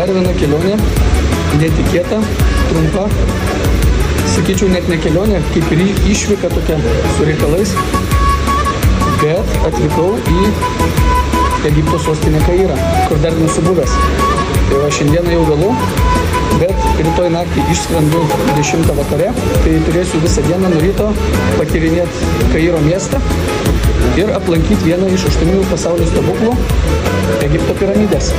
dar viena kelionė, netikėta, trumpa, sakyčiau net ne kelionė, kaip ir išvyka tokia su reikalais, bet atvykau į Egipto sostinę Kairą, kur dar nesu buvęs. Tai va šiandieną jau vėlu, bet rytoj naktį išskrendu 10 vakare, tai turėsiu visą dieną nuo ryto patyrinėti Kairo miestą ir aplankyti vieną iš 8 pasaulio stebuklų – Egipto piramidės.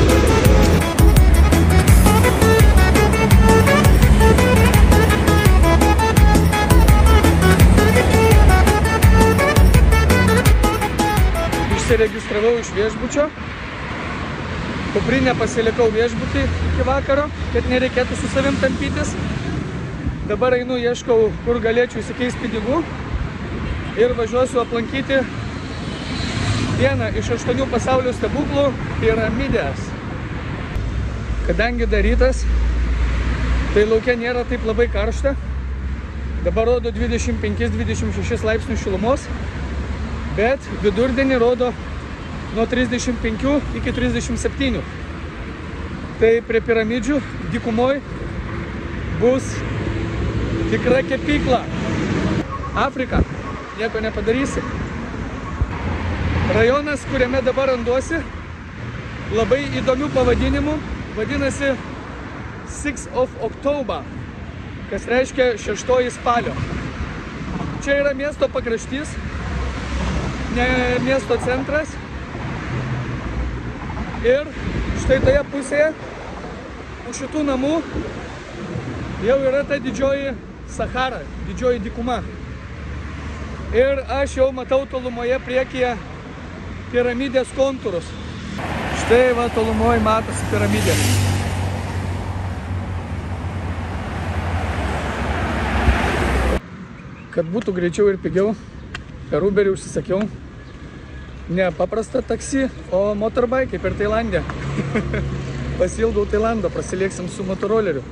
Išsiregistravau iš viešbučio, kuprinę pasilikau viešbutį iki vakaro, kad nereikėtų su savim tampytis. Dabar einu, ieškau, kur galėčiau įsikeisti pinigų ir važiuosiu aplankyti vieną iš 8 pasaulio stebuklų – piramidės. Kadangi dar rytas, tai lauke nėra taip labai karšta. Dabar rodo 25-26 laipsnių šilumos, bet vidurdienį rodo nuo 35 iki 37. Tai prie piramidžių dykumoj bus tikra kepykla. Afrika, nieko nepadarysi. Rajonas, kuriame dabar randuosi, labai įdomių pavadinimų, vadinasi 6 of October, kas reiškia 6 spalio. Čia yra miesto pakraštys, ne miesto centras. Ir štai toje pusėje, už šitų namų, jau yra ta didžioji Sahara, didžioji dykuma. Ir aš jau matau tolumoje priekyje piramidės kontūrus. Štai va tolumoje matosi piramidė. Kad būtų greičiau ir pigiau, per Uberį užsisakiau ne paprastą taksi, o motorbike, kaip ir Tailandė. Pasiilgau Tailando, prasilėksim su motoroleriu.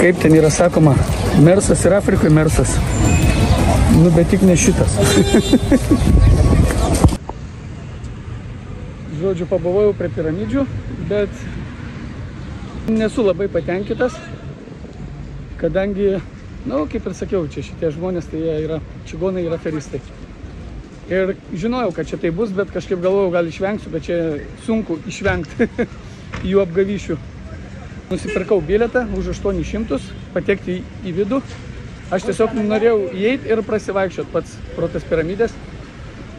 Kaip ten yra sakoma, mersas ir Afrikoje mersas. Nu, bet tik ne šitas. Žodžiu, pabuvojau prie piramidžių, bet nesu labai patenkintas, kadangi, nu, kaip ir sakiau, čia šitie žmonės, tai jie yra čigonai ir aferistai. Ir žinojau, kad čia tai bus, bet kažkaip galvojau, gal išvengsiu, bet čia sunku išvengti jų apgavyšių. Nusipirkau bilietą už 800 patekti į vidų. Aš tiesiog norėjau įeiti ir prasivaikščioti pats pro tas piramidės,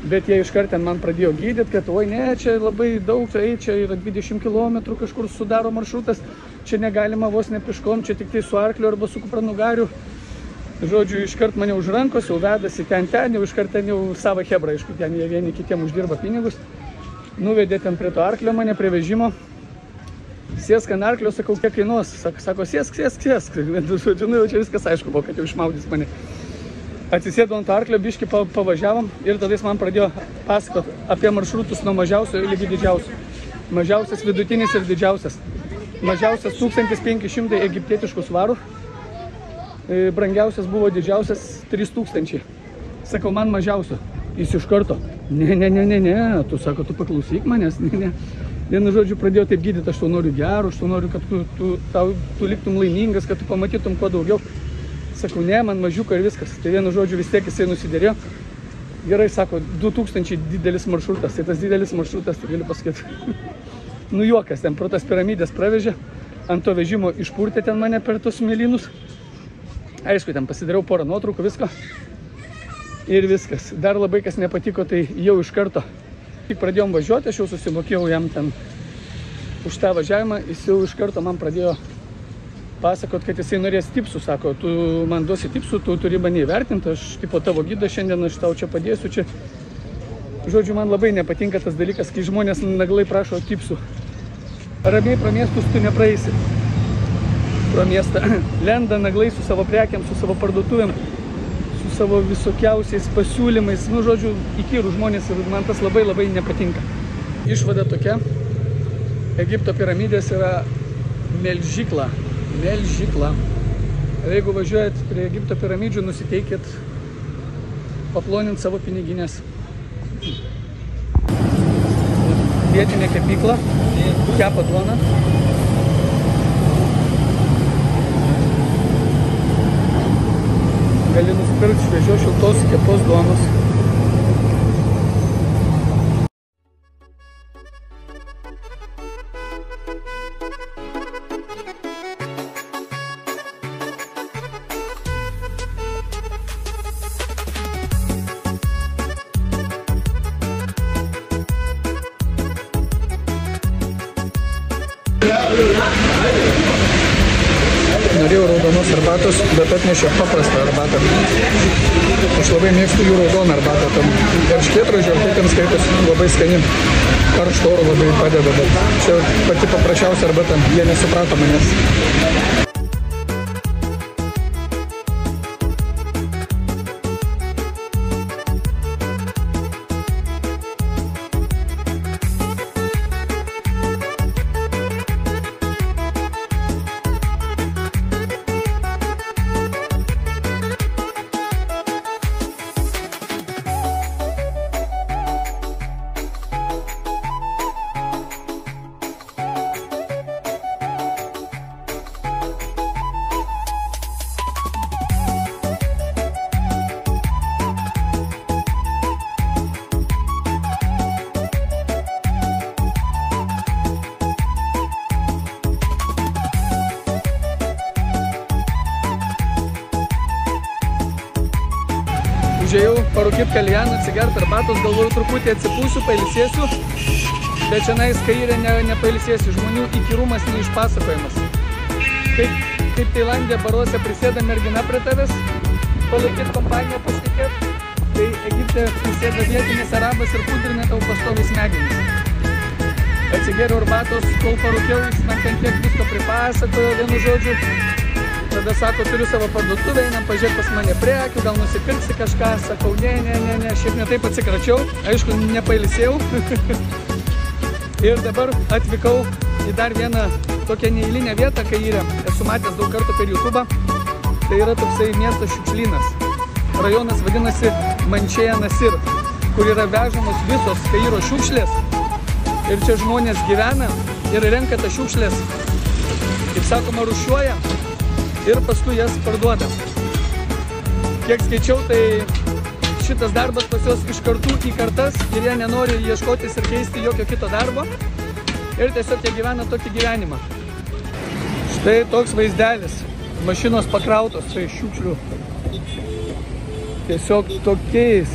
bet jie iškart ten man pradėjo gydyti, kad oi ne, čia labai daug, tai čia yra 20 km kažkur sudaro maršrutas, čia negalima vos ne piškom, čia tik tai su arkliu arba su kupranugariu. Žodžiu, iškart mane už rankos, jau vedasi ten, jau iškart ten jau savo hebra, aišku, ten jie vieni kitiem uždirba pinigus. Nuvedė ten prie to arklio mane, prie vežimo. Sėsk ant arklio, sakau, kiek kainuos. Sako, sėsk. Žodžiu, nu jau čia viskas aišku buvo, kad jau išmaudys mane. Atsisėdau ant arklio, biškį pavažiavom ir tada jis man pradėjo pasakot apie maršrutus nuo mažiausio iki didžiausio. Mažiausias, vidutinis ir didžiausias. Mažiausias 1500 egiptietiškų svarų. Brangiausias buvo didžiausias 3000. Sakau, man mažiausio. Jis iš karto. Ne, tu sako, tu paklausyk manęs. Ne. Vienu žodžiu pradėjau taip gydyti, aš tau noriu gero, aš tau noriu, kad tu liktum laimingas, kad tu pamatytum kuo daugiau. Sakau, ne, man mažiuka ir viskas. Tai vienu žodžiu vis tiek jisai nusidėrėjo. Gerai, sako, 2000 didelis maršrutas. Tai tas didelis maršrutas, tai galiu pasakyti. Nu juokas, ten pro tas piramidės pravežė. Ant to vežimo išpurtė ten mane per tos smėlynus. Aišku, ten pasidariau porą nuotraukų, visko. Ir viskas. Dar labai kas nepatiko, tai jau iš karto. Tik pradėjom važiuoti, aš jau susimokėjau jam ten už tą važiavimą. Jis jau iš karto man pradėjo pasakot, kad jisai norės tipsų. Sako, tu man duosi tipsų, tu turi mane įvertinti, aš tipo tavo gydas šiandien, aš tau čia padėsiu čia. Žodžiu, man labai nepatinka tas dalykas, kai žmonės naglai prašo tipsų. Ramiai pro miestus tu nepraeisi. Pro miestą lenda naglai su savo prekiam, su savo parduotuvėm, su savo visokiausiais pasiūlymais. Nu, žodžiu, įkyrų žmonės ir man tas labai nepatinka. Išvada tokia. Egipto piramidės yra melžykla. Melžykla. Ir jeigu važiuojat prie Egipto piramidžių, nusiteikit paploninti savo piniginės. Vietinė kepykla, kepa duoną. Gali nusipirkti šviežios šiltos keptos duonos. Norėjau raudonos arbatos, bet atnešė paprastą arbatą. Aš labai mėgstu jų raudoną arbatą. Tam erškėtrožio ir tai ten skaitosi labai skani. Karšto oro labai padeda, bet čia pati paprasčiausia arbata. Jie nesuprato manęs. Užėjau parūkyt kaljaną, atsigert arbatos, galvoju truputį atsipūsiu, pailsėsiu, bet šiandien kairė nepailsėsiu, žmonių įkyrumas neišpasakojimas. Kaip Tailandė baruose prisėda mergina prie tavęs, palaikyt kompaniją, pasitikėt, tai Egipte prisėda vietinis arabas ir pudrina tau pastoviai smegenis. Atsigeriau arbatos, kol parūkiau, jis man ten tiek visko pripasakojo, vienu žodžiu. Tada sako, turiu savo parduotuvę, einam pažiūrėk pas mane prekių, gal nusipirksi kažką, sakau, ne, šiaip ne taip atsikračiau, aišku, nepailsėjau. Ir dabar atvykau į dar vieną tokią neeilinę vietą, Kaire. Esu matęs daug kartų per YouTube'ą. Tai yra toksai miesto šiukšlynas. Rajonas vadinasi Mančėja Nasir, kur yra vežamos visos Kairo šiukšlės. Ir čia žmonės gyvena ir renka tas šiukšlės, kaip sakoma, rūšiuoja. Ir paskui jas parduoda. Kiek skaičiau, tai šitas darbas pas juos iš kartų į kartas ir jie nenori ieškotis ir keisti jokio kito darbo. Ir tiesiog jie gyvena tokį gyvenimą. Štai toks vaizdelis. Mašinos pakrautos, tai šiukšlių. Tiesiog tokiais.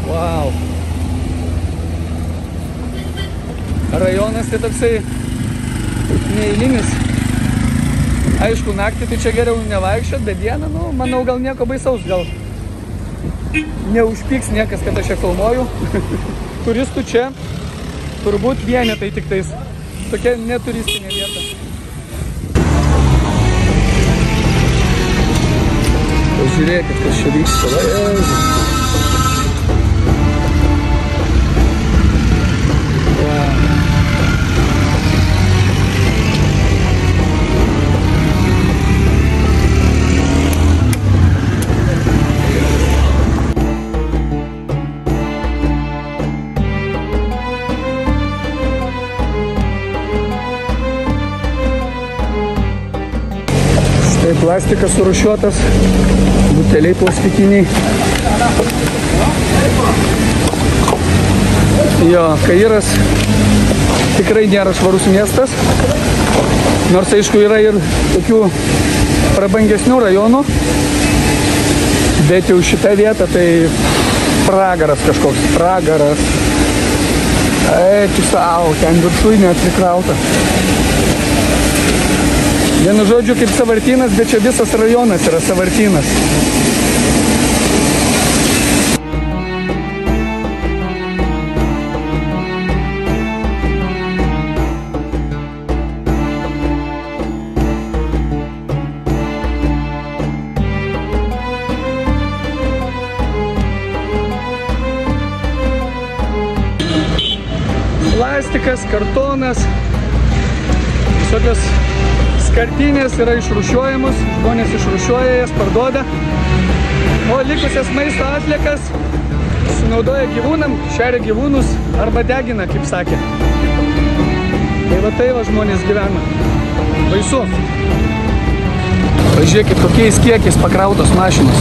Wow. Rajonas tai toksai neeilinis. Aišku, naktį tai čia geriau nevaikščiot, bet dieną, nu, manau, gal nieko baisaus, gal neužpyks niekas, kad aš čia filmuoju. Turistų čia turbūt vienetai tik tais. Tokia neturistinė vieta. Pažiūrėkit, kas čia vyksta. Tai plastikas surūšiuotas, buteliai plastikiniai. Jo, Kairas tikrai nėra švarus miestas, nors aišku yra ir tokių prabangesnių rajonų, bet jau šitą vietą tai pragaras kažkoks, pragaras. Eiti sau, ten viršui neatsikrauta. Vienu žodžiu kaip sąvartynas, bet čia visas rajonas yra sąvartynas. Plastikas, kartonas, visokios kartinės yra išrūšiuojamos, žmonės išrūšiuoja jas, parduoda, o likusias maisto atliekas sunaudoja gyvūnam, šeria gyvūnus arba degina, kaip sakė. Tai va tai va žmonės gyvena. Baisu. Pažiūrėkit, kokiais kiekiais pakrautos mašinos.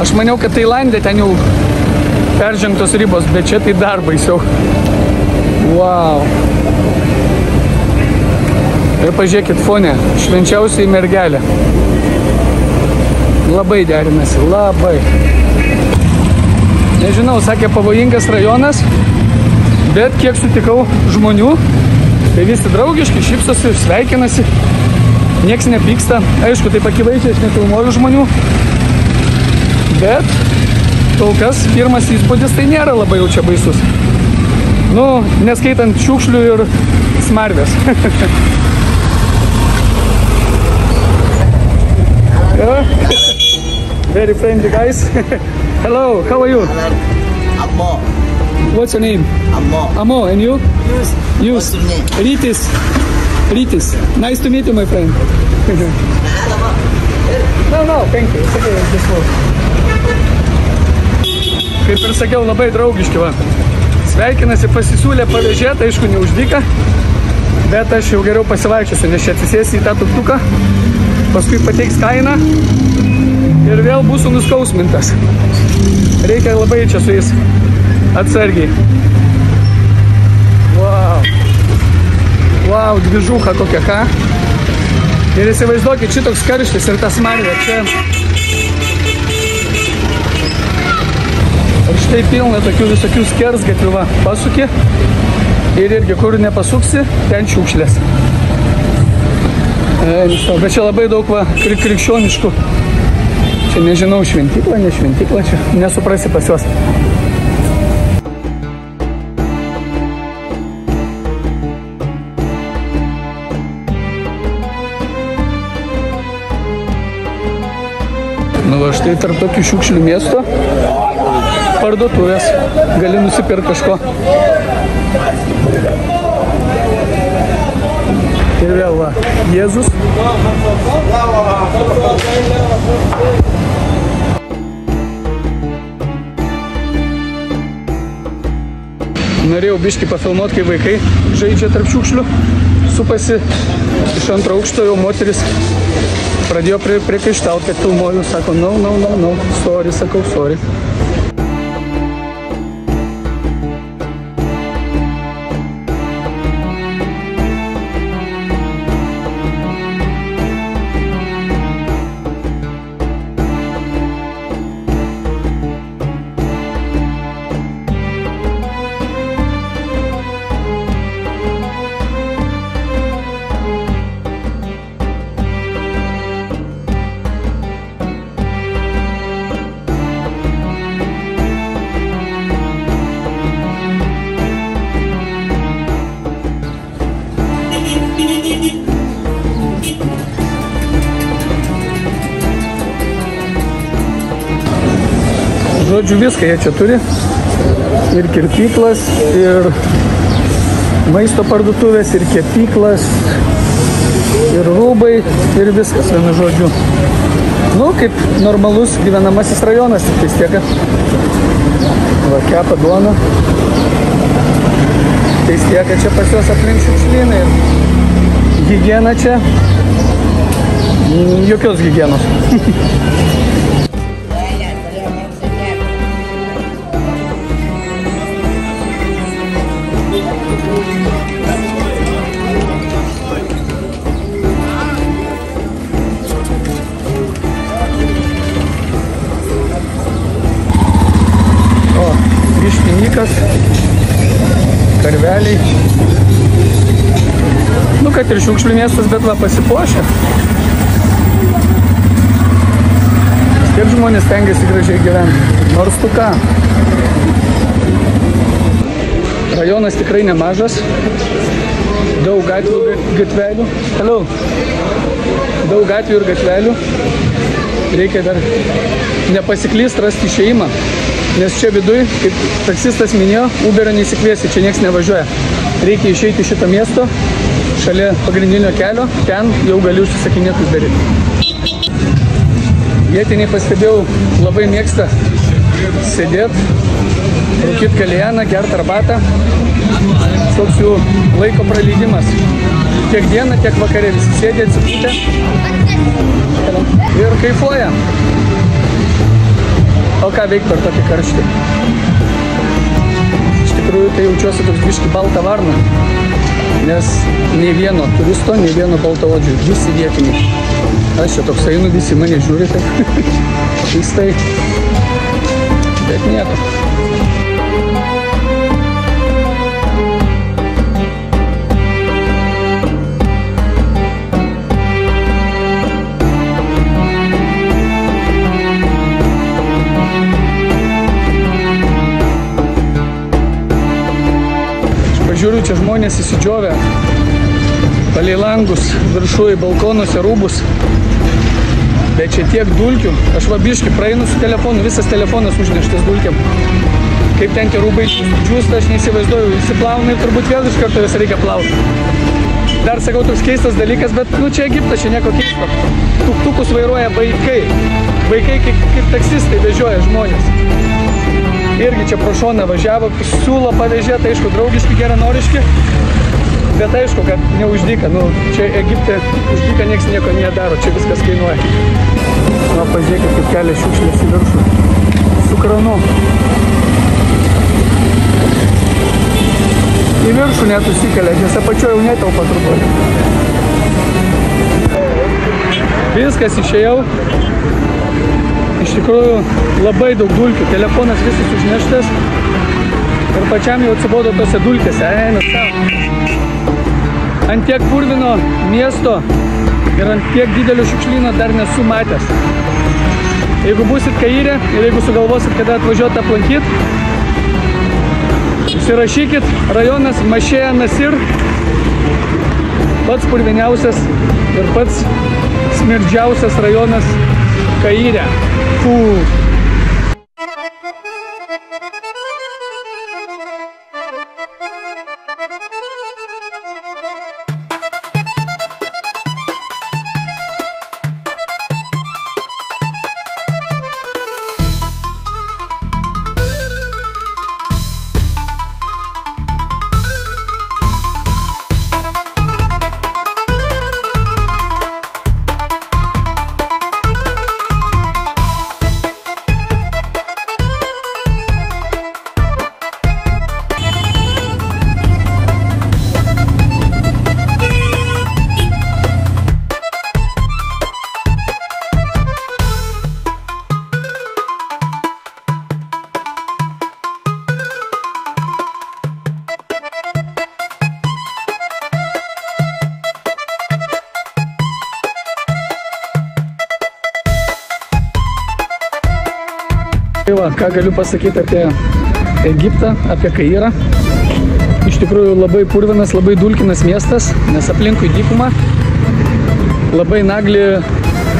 Aš maniau, kad Tailande ten jau peržengtos ribos, bet čia tai dar baisiau. Wow. Ir pažiūrėkit fone, švenčiausiai mergelė. Labai derinasi, labai. Nežinau, sakė pavojingas rajonas, bet kiek sutikau žmonių, tai visi draugiški, šypsosi, sveikinasi, nieks nepyksta. Aišku, taip akivaizdžiai aš nefilmuoju žmonių, bet kol kas pirmas įspūdis tai nėra labai jau čia baisus. Nu, neskaitant šiukšlių ir smarvės. Yeah. Very friendly guys. Hello, how are you? Ammo. What's your name? Ammo. Amo, and you? What's your name? Ritis. Ritis. Nice to meet you, my friend. No, thank you. It's okay, just walk. Kaip ir sakiau, labai draugiški, va. Sveikinasi, pasisiūlė pavežėti, aišku, neuždyka, bet aš jau geriau pasivaikščiosiu, nes čia atsisėsi į tą tuktuką. Paskui pateiks kainą ir vėl būsiu nuskausmintas. Reikia labai čia su jais atsargiai. Wow. Wow, dvižuha kokia, ką? Ir įsivaizduokit, šitoks karštis ir tas marvė čia. Ir štai pilna tokių visokių skersgatvių, va, pasuki. Ir irgi, kur nepasuksi, ten šiukšlės. Bet čia labai daug va, krikščioniškų. Čia nežinau, šventykla, ne šventykla, čia nesuprasi pas juos. Nu va, štai tarp tokių šiukšlių miesto parduotuvės. Gali nusipirkti kažko. Ir vėl va, Jėzus. Norėjau biškį pafilmuoti, kai vaikai žaidžia tarp šiukšlių. Supasi iš antro aukšto, jau moteris pradėjo priekaištauti, kad filmuoju. Sako, no, sorry, sakau, sorry. Žodžiu, viską jie čia turi. Ir kirpyklas, ir maisto parduotuvės, ir kepyklas, ir rūbai, ir viskas, vienu žodžiu. Nu, kaip normalus gyvenamasis rajonas, tik tiek. Va, kepa duoną. Tai tiek, čia pas juos aplink šiukšlynai. Higiena čia. Jokios higienos. Vištinikas, karveliai. Nu, kad ir šiukšlių miestas, bet va, pasipuošia. Kaip žmonės stengiasi gražiai gyventi. Nors tu ką. Rajonas tikrai nemažas. Daug gatvių ir gatvelių. Hello. Daug gatvių ir gatvelių. Reikia dar nepasiklyst, rasti išėjimą. Nes čia viduj, kaip taksistas minėjo, Uberio neįsikviesi, čia nieks nevažiuoja. Reikia išeiti iš šito miesto, šalia pagrindinio kelio, ten jau gali užsisakinėti Uberį. Vietiniai, pastebėjau, labai mėgsta sėdėti, rūkyti kalėjaną, gerti arbatą. Toks jų laiko praleidimas. Tiek dieną, tiek vakarė visi sėdė, atsipūtę ir kaifuoja. O ką veikti per tokį karštį? Iš tikrųjų, tai jaučiuosi toks biškį baltą varną, nes nei vieno turisto, nei vieno baltaodžio, visi vietiniai. Aš čia toks einu, visi mane žiūri, taip keistai, bet nieko. Žiūriu, čia žmonės įsidžiovę palei langus, viršui, balkonuose, rūbus. Bet čia tiek dulkių. Aš va biškį praeinu su telefonu, visas telefonas užneštas dulkiam. Kaip ten tie rūbai džiūsta, aš neįsivaizduoju. Įsiplauna ir turbūt vėl iš karto jas reikia plauti. Dar sakau, toks keistas dalykas, bet nu čia Egiptas, čia nieko keisto. Tuktukus vairuoja vaikai. Vaikai kaip taksistai vežioja žmonės. Irgi čia pro šoną važiavo, siūlo pavežėti, aišku, draugiški, geranoriški, bet aišku, kad ne už dyką. Nu, čia Egipte už dyką nieks nieko nedaro, čia viskas kainuoja. Nu, pažiūrėkit, kaip kelia šiukšlės į viršų. Su kranu. Į viršų net užsikelia, nes apačioje jau netelpa truputį. Viskas, išėjau. Iš tikrųjų, labai daug dulkių, telefonas visas užneštas ir pačiam jau atsibodo tose dulkėse, eina savo. Ant tiek purvino miesto ir ant tiek didelio šiukšlyno dar nesu matęs. Jeigu būsit Kaire ir jeigu sugalvosit, kada atvažiuoti aplankyti, užsirašykit, rajonas Mašėja Nasir, pats purviniausias ir pats smirdžiausias rajonas Kaire. Tai va, ką galiu pasakyti apie Egiptą, apie Kairą. Iš tikrųjų labai purvinas, labai dulkinas miestas, nes aplinkui dykuma. Labai nagli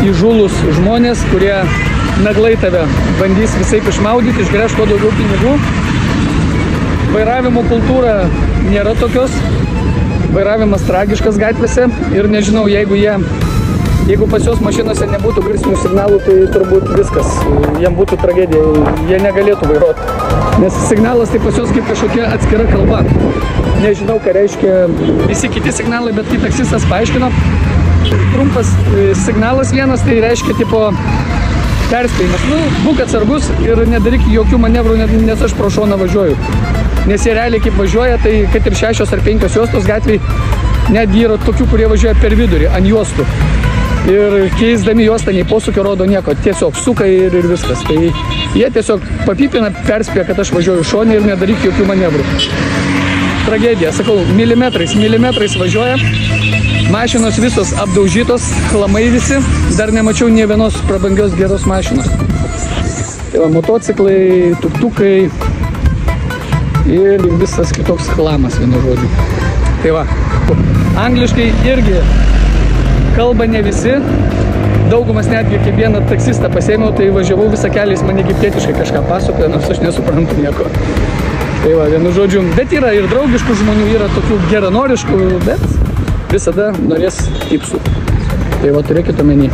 įžūlus žmonės, kurie naglai tave bandys visai išmaudyti, išgręš kuo daugiau pinigų. Vairavimo kultūra nėra tokios. Vairavimas tragiškas gatvėse ir nežinau, jeigu pas jos mašinose nebūtų garsinių signalų, tai turbūt viskas, jiem būtų tragedija, jie negalėtų vairuoti. Nes signalas tai pas jos kaip kažkokia atskira kalba. Nežinau, ką reiškia visi kiti signalai, bet kai taksistas paaiškino, trumpas signalas vienas, tai reiškia tipo perspėjimas. Nu, būk atsargus ir nedaryk jokių manevrų, nes aš pro šoną važiuoju. Nes jie realiai kaip važiuoja, tai kad ir 6 ar 5 juostos gatviai, netgi yra tokių, kurie važiuoja per vidurį, ant juostų. Ir keisdami juostą nei posūkio rodo nieko, tiesiog suka ir viskas. Tai jie tiesiog papipina, perspėja, kad aš važiuoju šonę ir nedaryk jokių manevrų. Tragedija, sakau, milimetrais važiuoja. Mašinos visos apdaužytos, chlamai visi. Dar nemačiau nė vienos prabangios geros mašinos. Tai va, motociklai, tuktukai ir visas kitoks chlamas, vienu žodžiu. Tai va, angliškai irgi kalba ne visi. Daugumas netgi kaip vieną taksistą pasėmiau, tai važiavau visą kelią, jis man egiptietiškai kažką pasakoja, nors aš nesuprantu nieko. Tai va, vienu žodžiu, bet yra ir draugiškų žmonių, yra tokių geranoriškų, bet visada norės tipsų. Tai va, turėkite omeny.